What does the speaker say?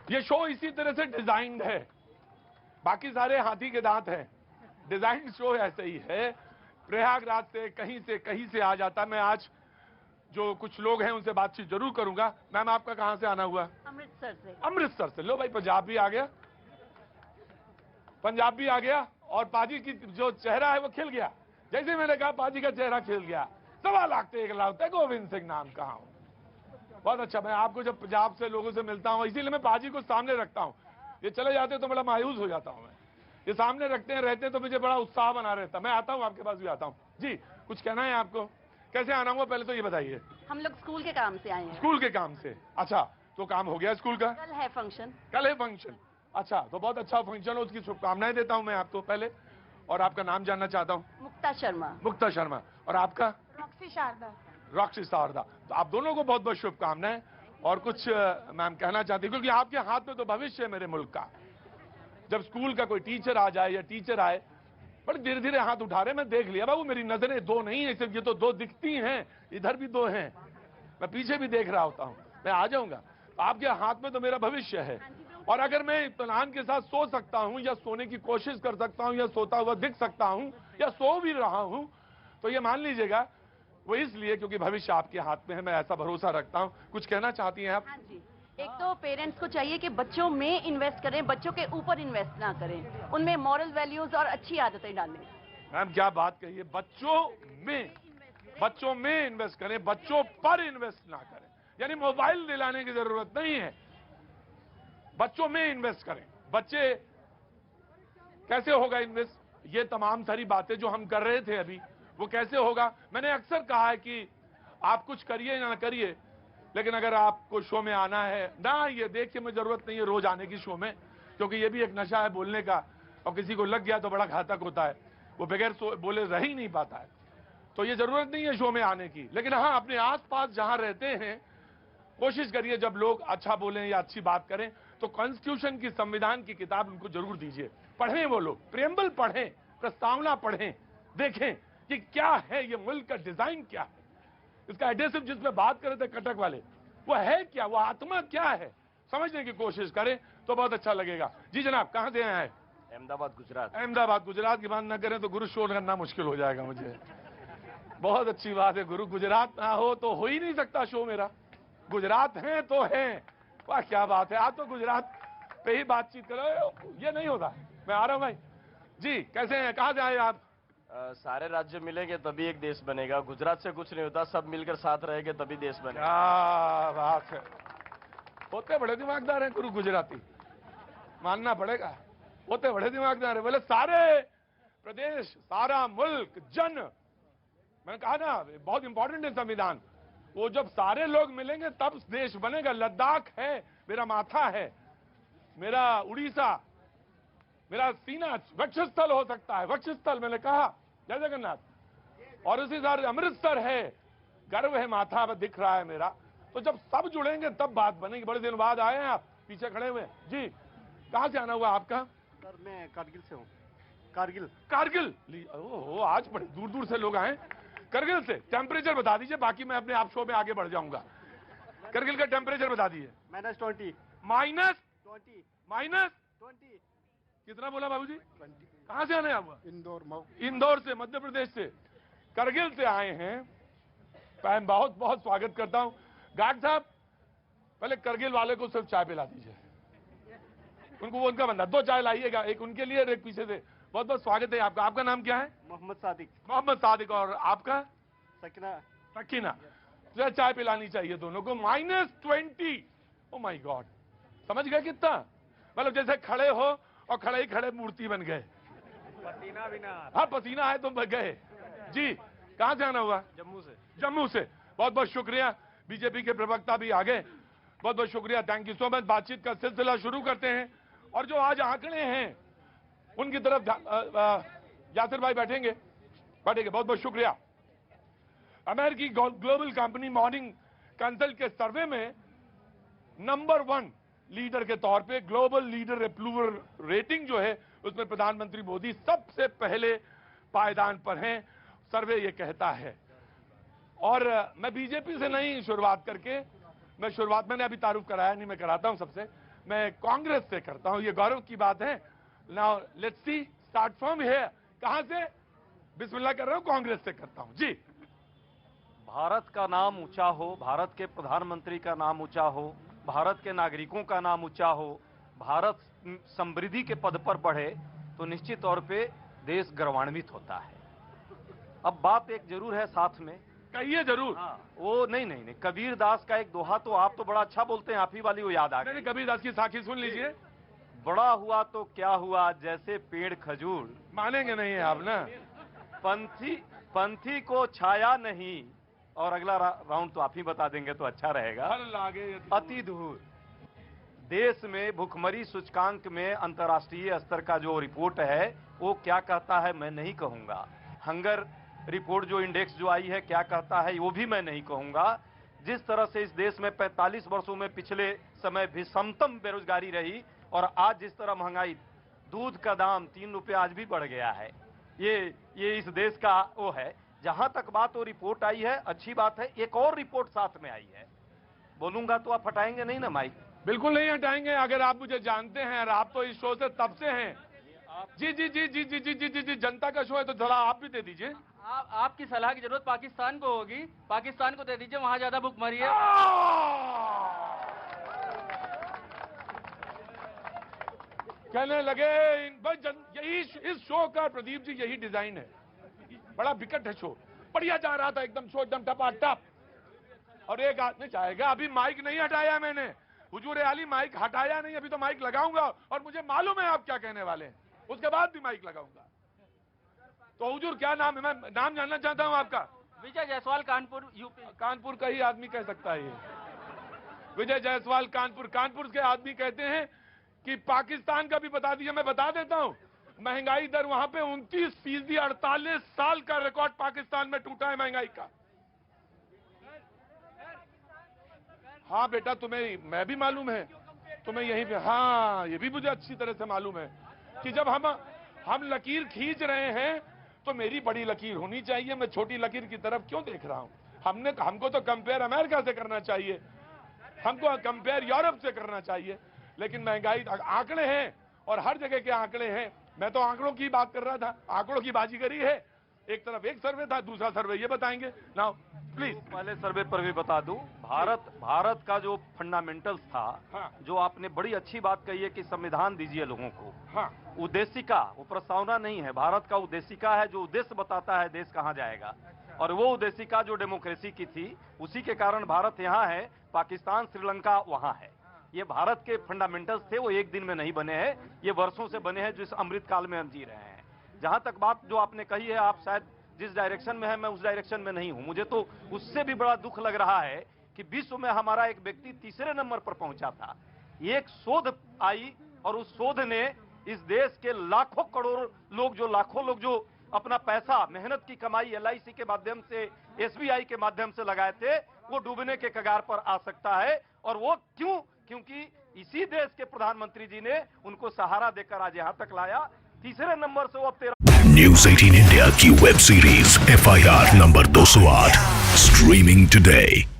ये शो इसी तरह से डिजाइंड है, बाकी सारे हाथी के दांत हैं, डिजाइन शो ऐसे ही है। प्रयागराज से कहीं से आ जाता। मैं आज जो कुछ लोग हैं उनसे बातचीत जरूर करूंगा। मैम आपका कहां से आना हुआ? अमृतसर से। अमृतसर से। लो भाई, पंजाब भी आ गया, पंजाब भी आ गया, और पाजी की जो चेहरा है वो खिल गया। जैसे मैंने कहा पाजी का चेहरा खिल गया। 1.25 लाख से 1 लाख तक गोविंद सिंह नाम कहा हूं। बहुत अच्छा। मैं आपको जब पंजाब से लोगों से मिलता हूं, इसीलिए मैं पाजी को सामने रखता हूं। ये चले जाते तो बड़ा मायूस हो जाता हूं मैं। ये सामने रखते हैं रहते तो मुझे बड़ा उत्साह बना रहता। मैं आता हूं, आपके पास भी आता हूं। जी, कुछ कहना है आपको? कैसे आना हुआ पहले तो ये बताइए। हम लोग स्कूल के काम से आए हैं। स्कूल के काम से? अच्छा, तो काम हो गया स्कूल का? कल है फंक्शन। कल है फंक्शन। अच्छा, तो बहुत अच्छा फंक्शन हो, उसकी शुभकामनाएं देता हूं मैं आपको पहले। और आपका नाम जानना चाहता हूं? मुक्ता शर्मा। मुक्ता शर्मा। और आपका? रॉक्सी शारदा। रॉक्सी शारदा। तो आप दोनों को बहुत बहुत शुभकामनाएं। और कुछ मैम कहना चाहती, क्योंकि आपके हाथ में तो भविष्य है मेरे मुल्क का। जब स्कूल का कोई टीचर आ जाए या टीचर आए, बड़े धीरे धीरे हाथ उठा रहे, मैं देख लिया बाबू, मेरी नजरें दो नहीं है सिर्फ, ये तो 2 दिखती हैं, इधर भी 2 हैं, मैं पीछे भी देख रहा होता हूं। मैं आ जाऊंगा। तो आपके हाथ में तो मेरा भविष्य है। और अगर मैं इत्मीनान के साथ सो सकता हूं या सोने की कोशिश कर सकता हूं या सोता हुआ दिख सकता हूं या सो भी रहा हूं, तो ये मान लीजिएगा वो इसलिए क्योंकि भविष्य आपके हाथ में है। मैं ऐसा भरोसा रखता हूं। कुछ कहना चाहती हैं आप? हाँ जी। एक तो पेरेंट्स को चाहिए कि बच्चों में इन्वेस्ट करें, बच्चों के ऊपर इन्वेस्ट ना करें, उनमें मॉरल वैल्यूज और अच्छी आदतें डालें। मैम क्या बात कही है, बच्चों में इन्वेस्ट करें, बच्चों पर इन्वेस्ट ना करें। यानी मोबाइल दिलाने की जरूरत नहीं है, बच्चों में इन्वेस्ट करें। बच्चे कैसे होगा इन्वेस्ट? ये तमाम सारी बातें जो हम कर रहे थे अभी, वो कैसे होगा? मैंने अक्सर कहा है कि आप कुछ करिए या ना करिए, लेकिन अगर आपको शो में आना है ना, ये देखिए मुझे जरूरत नहीं है रोज आने की शो में, क्योंकि ये भी एक नशा है बोलने का, और किसी को लग गया तो बड़ा घातक होता है, वो बगैर बोले रह ही नहीं पाता है। तो ये जरूरत नहीं है शो में आने की, लेकिन हाँ अपने आसपास जहां रहते हैं कोशिश करिए जब लोग अच्छा बोलें या अच्छी बात करें तो कॉन्स्टिट्यूशन की, संविधान की किताब उनको जरूर दीजिए। पढ़ें वो लोग, प्रेम्बल पढ़ें, प्रस्तावना पढ़ें, देखें कि क्या है ये मुल्क का डिजाइन, क्या है इसका एडेसिव जिसमें बात कर रहे थे कटक वाले, वो है क्या, वो आत्मा क्या है, समझने की कोशिश करें तो बहुत अच्छा लगेगा। जी जनाब, कहां से आए हैं? अहमदाबाद गुजरात। अहमदाबाद गुजरात की बात ना करें तो गुरु शो करना मुश्किल हो जाएगा मुझे। बहुत अच्छी बात है, गुरु गुजरात ना हो तो हो ही नहीं सकता शो मेरा। गुजरात हैं तो हैं, वाह क्या बात है। आप तो गुजरात पे ही बातचीत करो, ये नहीं होता। मैं आ रहा हूं भाई। जी कैसे हैं, कहां से आए आप? सारे राज्य मिलेंगे तभी एक देश बनेगा। गुजरात से कुछ नहीं होता, सब मिलकर साथ रहेंगे तभी देश बनेगा। क्या बात है, होते बड़े दिमागदार हैं गुरु गुजराती, मानना पड़ेगा, होते बड़े दिमागदार है। बोले सारे प्रदेश, सारा मुल्क, जन, मैंने कहा ना बहुत इंपॉर्टेंट है संविधान, वो जब सारे लोग मिलेंगे तब देश बनेगा। लद्दाख है मेरा माथा है, मेरा उड़ीसा, मेरा सीना वक्षस्थल हो सकता है, वक्षस्थल मैंने कहा, जय जगन्नाथ। और उसी तरह अमृतसर है, गर्व है, माथा में दिख रहा है मेरा। तो जब सब जुड़ेंगे तब बात बनेगी। बड़े दिन बाद आए हैं आप, पीछे खड़े हुए। जी कहां से आना हुआ आपका? सर मैं कारगिल से हूँ। कारगिल। कारगिल? ओहो, आज बड़े दूर दूर से लोग आए करगिल से। टेम्परेचर बता दीजिए, बाकी मैं अपने आप शो में आगे बढ़ जाऊंगा। करगिल का टेम्परेचर बता दीजिए। -20। -20? -20। कितना बोला बाबूजी? 20। कहां से आने हुआ? इंदौर। इंदौर से, मध्य प्रदेश से, करगिल से आए हैं। मैं बहुत बहुत स्वागत करता हूं। गार्ड साहब पहले करगिल वाले को सिर्फ चाय पिला दीजिए, उनको वो उनका बंदा, 2 चाय लाइएगा, एक उनके लिए और एक पीछे से। बहुत बहुत स्वागत है आपका। आपका नाम क्या है? मोहम्मद सादिक। मोहम्मद सादिक। और आपका? सकीना। सकीना। तो चाय पिलानी चाहिए दोनों को। -20। ओ माय गॉड, समझ गए कितना? मतलब जैसे खड़े हो और खड़े ही खड़े मूर्ति बन गए, पसीना भी ना। हाँ पसीना है तो गए। जी कहां से आना हुआ? जम्मू से। जम्मू से। बहुत बहुत शुक्रिया, बीजेपी के प्रवक्ता भी आ गए, बहुत बहुत शुक्रिया, थैंक यू सो मच। बातचीत का सिलसिला शुरू करते हैं। और जो आज आंकड़े हैं उनकी तरफ यासिर भाई बैठेंगे। बहुत बहुत शुक्रिया। अमेरिकी ग्लोबल कंपनी मॉर्निंग कंसल्ट के सर्वे में नंबर 1 लीडर के तौर पे, ग्लोबल लीडर अप्रूवल रेटिंग जो है उसमें प्रधानमंत्री मोदी सबसे पहले पायदान पर हैं, सर्वे ये कहता है। और मैं बीजेपी से नहीं शुरुआत करके, मैंने अभी तारुफ कराया नहीं, मैं कराता हूं सबसे। मैं कांग्रेस से करता हूं, ये गौरव की बात है। Now let's see, start from here. कहां से? बिस्मिल्लाह कर रहा हूं, कांग्रेस से करता हूं जी। भारत का नाम ऊंचा हो, भारत के प्रधानमंत्री का नाम ऊंचा हो, भारत के नागरिकों का नाम ऊंचा हो, भारत समृद्धि के पद पर बढ़े तो निश्चित तौर पे देश गौरवान्वित होता है। अब बात एक जरूर है साथ में, कहिए जरूर। हाँ, वो नहीं, कबीर दास का एक दोहा, तो आप तो बड़ा अच्छा बोलते हैं, आप ही वाली वो याद आ गई। कबीर दास की साखी सुन लीजिए। बड़ा हुआ तो क्या हुआ, जैसे पेड़ खजूर, मानेंगे नहीं आप ना। पंथी को छाया नहीं, और अगला राउंड तो आप ही बता देंगे तो अच्छा रहेगा। हर लागे अति दूर। देश में भुखमरी सूचकांक में अंतर्राष्ट्रीय स्तर का जो रिपोर्ट है वो क्या कहता है मैं नहीं कहूंगा। हंगर रिपोर्ट जो इंडेक्स जो आई है क्या कहता है वो भी मैं नहीं कहूंगा। जिस तरह से इस देश में 45 वर्षों में पिछले समय भीषणतम बेरोजगारी रही, और आज जिस तरह महंगाई, दूध का दाम 3 रुपये आज भी बढ़ गया है। ये इस देश का वो है। जहां तक बात वो रिपोर्ट आई है, अच्छी बात है। एक और रिपोर्ट साथ में आई है, बोलूंगा तो आप हटाएंगे नहीं ना माइक? बिल्कुल नहीं हटाएंगे। अगर आप मुझे जानते हैं और आप तो इस शो से तब से हैं। जी जी जी जी जी जी जी जी जी जनता का शो है तो थोड़ा आप भी दे दीजिए। आपकी सलाह की जरूरत पाकिस्तान को होगी, पाकिस्तान को दे दीजिए, वहां ज्यादा भुखमरी है। कहने लगे यही इस शो का, प्रदीप जी, यही डिजाइन है। बड़ा विकट है शो, बढ़िया जा रहा था एकदम शो, एकदम टपाटप, और एक आदमी चाहेगा। अभी माइक नहीं हटाया मैंने, हुजूर आली माइक हटाया नहीं, अभी तो माइक लगाऊंगा, और मुझे मालूम है आप क्या कहने वाले हैं, उसके बाद भी माइक लगाऊंगा। तो हुजूर क्या नाम है? मैं नाम जानना चाहता हूं आपका। विजय जायसवाल, कानपुर, यूपी। कानपुर का ही आदमी कह सकता है ये। विजय जायसवाल, कानपुर। कानपुर के आदमी कहते हैं कि पाकिस्तान का भी बता दीजिए। मैं बता देता हूं, महंगाई दर वहां पे 29%, 48 साल का रिकॉर्ड पाकिस्तान में टूटा है महंगाई का। हाँ बेटा, तुम्हें मैं भी मालूम है, तुम्हें यहीं पे, हाँ ये भी मुझे अच्छी तरह से मालूम है कि जब हम लकीर खींच रहे हैं तो मेरी बड़ी लकीर होनी चाहिए। मैं छोटी लकीर की तरफ क्यों देख रहा हूं? हमको तो कंपेयर अमेरिका से करना चाहिए, हमको कंपेयर यूरोप से करना चाहिए। लेकिन महंगाई, आंकड़े हैं और हर जगह के आंकड़े हैं। मैं तो आंकड़ों की बात कर रहा था, आंकड़ों की बाजीगरी है। एक तरफ एक सर्वे था, दूसरा सर्वे ये बताएंगे। नाउ प्लीज पहले सर्वे पर भी बता दूं, भारत का जो फंडामेंटल्स था, हाँ। जो आपने बड़ी अच्छी बात कही है कि संविधान दीजिए लोगों को। हाँ, उद्देशिका, वो प्रस्तावना नहीं है, भारत का उद्देशिका है जो उद्देश्य बताता है देश कहां जाएगा। और वो उद्देशिका जो डेमोक्रेसी की थी, उसी के कारण भारत यहाँ है, पाकिस्तान श्रीलंका वहां है। ये भारत के फंडामेंटल्स थे, वो एक दिन में नहीं बने हैं, ये वर्षों से बने हैं, जो इस अमृत काल में हम जी रहे हैं। जहां तक बात जो आपने कही है, आप शायद जिस डायरेक्शन में है, मैं उस डायरेक्शन में नहीं हूं। मुझे तो उससे भी बड़ा दुख लग रहा है कि विश्व में हमारा एक व्यक्ति तीसरे नंबर पर पहुंचा था। एक शोध आई और उस शोध ने इस देश के लाखों लोग जो अपना पैसा, मेहनत की कमाई LIC के माध्यम से, SBI के माध्यम से लगाए थे, वो डूबने के कगार पर आ सकता है। और वो क्यों? क्योंकि इसी देश के प्रधानमंत्री जी ने उनको सहारा देकर आज यहां तक लाया। तीसरे नंबर से वो अब न्यूज़ 18 इंडिया की web series FIR number 208 streaming today.